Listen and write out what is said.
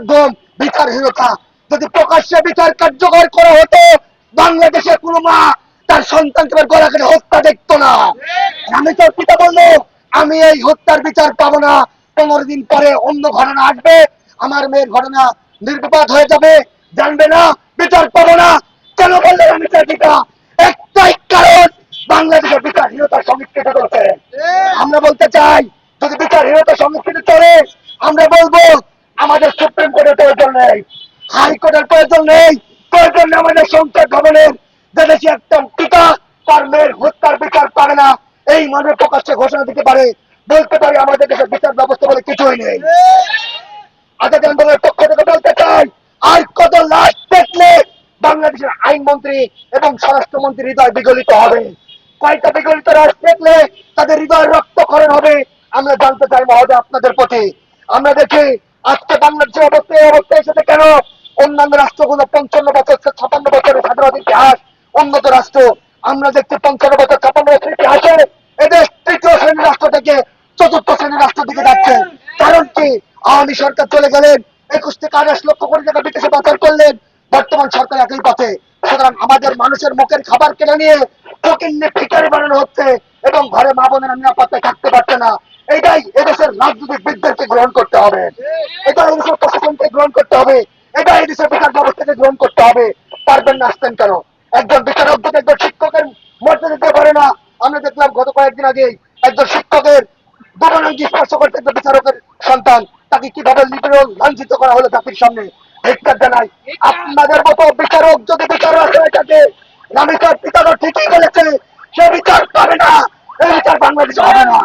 মাধ্যম বিচারহীনতা। যদি প্রকাশ্যে বিচার কার্যকর করা হতো, বাংলাদেশে কোনো মা তার সন্তানকে গলা কেটে হত্যা দেখতো না। আমি তোর পিতা বললো, আমি এই হত্যার বিচার পাবো না, 15 দিন পরে অন্য ঘটনা আসবে, আমার মেয়ের ঘটনা নির্বিবাদ হয়ে যাবে, জানবে না, বিচার পাবো না। কেন বললেন আমি চাই পিতা? একটাই কারণ, বাংলাদেশের বিচারহীনতার সংস্কৃতি চলছে। আমরা বলতে চাই, যদি বিচারহীনতার সংস্কৃতি চলে, আমরা বলবো আমাদের সুপ্রিম কোর্টের প্রয়োজন নেই, হাইকোর্টের প্রয়োজন নেই, প্রয়োজন নেই আমাদের সংসদ ভবনের। যে দেশে একটা পিতা তার মেয়ের হত্যার বিচার পাবে না, এই মর্মে প্রকাশ্যে ঘোষণা দিতে পারে, বলতে পারে আমাদের দেশের বিচার ব্যবস্থা বলে কিছুই নেই। আজাদ আন্দোলনের পক্ষ থেকে বলতে চাই, আর কত লাশ দেখলে বাংলাদেশের আইনমন্ত্রী এবং স্বরাষ্ট্রমন্ত্রী হৃদয় বিগলিত হবে? কয়টা বিগলিত লাশ দেখলে তাদের হৃদয় রক্তক্ষরণ হবে? আমরা জানতে চাই মহোদয় আপনাদের প্রতি। আমরা দেখি আজকে বাংলাদেশের অবস্থা এই অবস্থায় এসেছে কেন? অন্যান্য রাষ্ট্রগুলো 55 বছর 56 বছরের স্বাধীনতা ইতিহাস, উন্নত রাষ্ট্র। আমরা দেখছি 55 বছর 56 বছর ইতিহাসে এদেশ তৃতীয় শ্রেণীর রাষ্ট্র থেকে চতুর্থ শ্রেণীর রাষ্ট্র দিকে যাচ্ছে। কারণ কি? আওয়ামী সরকার চলে গেলেন, 21 থেকে 28 লক্ষ কোটি টাকা বিদেশে পাচার করলেন, বর্তমান সরকার একই পথে। সুতরাং আমাদের মানুষের মুখের খাবার কেনে নিয়ে ফকিন্নি ভিখারি বানানো হচ্ছে এবং ঘরে মা বোনেরা নিরাপত্তায় থাকতে পারছে না। এটাই এদেশের রাজনৈতিক বিদ্যুৎকে গ্রহণ করতে হবে, এটা এদেশের প্রশাসনকে গ্রহণ করতে হবে, এটা এদেশের বিচার ব্যবস্থাকে গ্রহণ করতে হবে। পারবেন না, আসতেন কেন? একজন বিচারক যদি একজন শিক্ষকের মর্যাদা দিতে পারে না, আমরা দেখলাম গত কয়েকদিন আগে একজন শিক্ষকের দুবনাঙ্গি স্পর্শ করতে একজন বিচারকের সন্তান, তাকে কিভাবে লিবারেল লাঞ্ছিত করা হলো জাতির সামনে। ধিক্কার জানাই। আপনাদের মতো বিচারক যদি বিচার হয়ে থাকে, রামিকার পিতা তো ঠিকই বলেছে, সে বিচার পাবে না, এই বিচার বাংলাদেশে হবে না।